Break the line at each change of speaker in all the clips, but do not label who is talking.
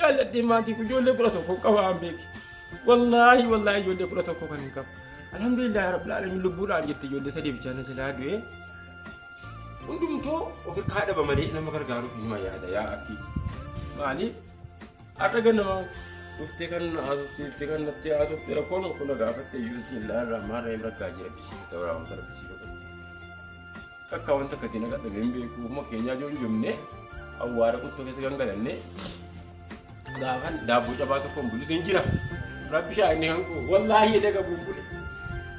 جالت ماتي كجول قرتك وقوام بك والله جول قرتك وكان كم الحمد لله رب العالمين لبورا جت جول سدي بجانا جلاد وين undum to o ke kada ba mari na magargaru ni ma ya da ya aki mali adaga na ufte kan ufte kan natti ado tera kono kuna ga fatte bismillahir rahmanir rahim rakka jira bisi tawra on tar bisi ko kakka wanta kasina ga da membe ku mo kenya jon jumne awara ko to ke gangala ne da kan da buja ba to ko bulu sin jira rabbi sha ne hanko wallahi daga bumbulu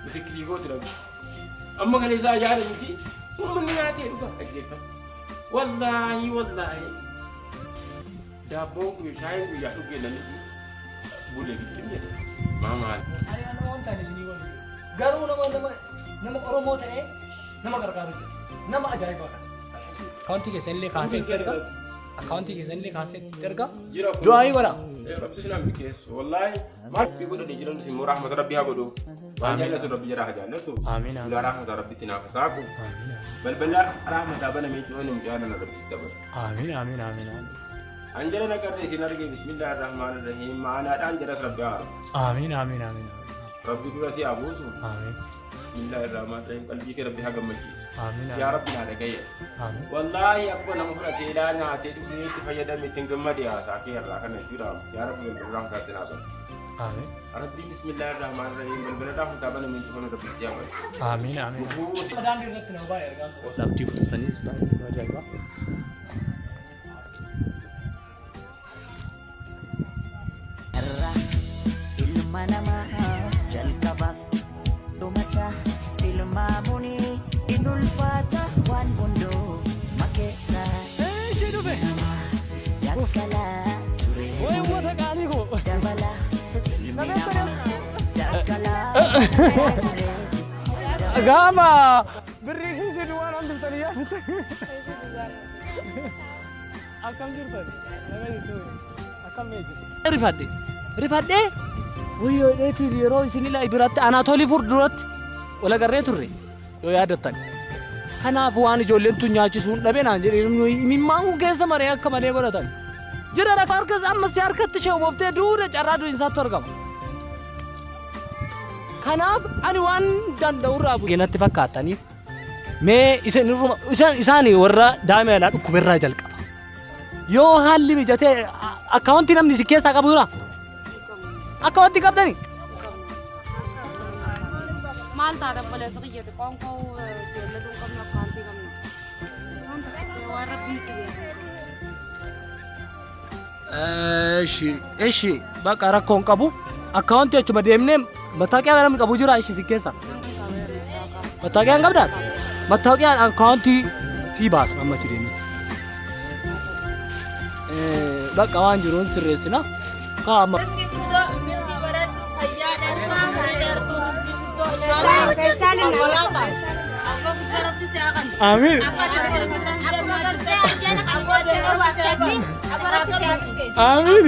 bisikri ko tira amma kale sa ya da miti ومن ياتي ربا أجيبه والله دابوك وشاين ويأكل لنا بولي كتير ما مال
أنا ما أنت نسيني ولا قالوا نما أرومو تاني نما كركارو نما أجايب بقى أكاونتي كسنلي خاصة كيركا أكاونتي كسنلي خاصة كيركا دعائي ولا
ربي سلام بكيس والله ما تقول لي جيران سيمو رحمة ربي هاقولوا وانجلة ربي جراه جالته
آمين
لا رحمة ربي تنافساكم بل رحمة أبنا ميتون ومجانا ربي استبر
آمين
أنجلة نكر سينارجي بسم الله الرحمن الرحيم معنا أنجلة ربي
آمين
ربي كل شيء أبوسه
آمين
بسم الله الرحمن الرحيم قلبي كربي هاقم مجلس
آمين
يا رب نادى جاي
آمين
والله أكبر نمفرة إلى أن أتيتني تفيدا متنجم مديا ساكي الله كنا يجرام يا رب الرحمن كاتنا
آمين
ربي بسم الله الرحمن الرحيم بل رحمة أبنا ميتون ربي استبر
آمين دان ديرتنا باير قال سبتي فتنيس باير ما جايبا
ilma nama jalqabaaf dhumasa tilmaamuni inulfaata waan hunduu makeessa nama yakkalaa ture dabala ilmi nama yakkalaa ture
gama beriin siduan on diftaniya akam jirtan nama itu akam mezi rifadde wayyo dheetii yeroo isin ilaa biratti Anatoolii Furduratti wala garree turre yoo yaadattan kanaaf waan ijoolleen tun nyaachisuun dhabe naan jedhee imimmaan kun keessa maree akka malee godhatan jira rafa harkas ammas harkatti ishee uummaftee duuda carraa du'insaatti argama kanaaf ani waan danda'urraa bu'eenatti fakkaataniif mee isaanii warra daa'ima dhukkuberraa jalqaba yoo haalli mijatee akkaawuntii namni si keessaa qabu jira أكاونتي كابتني
مال تعرف ولا صغيرة قانكو جلدوا كم أكاونتي كم وربي كذا
إيش بقى ركون كابو أكاونتي أشوف بديمني بتاعي أنا مكابو جرا إيش سكيسا بتاعي أنا قبل بتاعي أكاونتي في باس كم أشتري بقى وان جرون سرسنا كام Amin. Amin.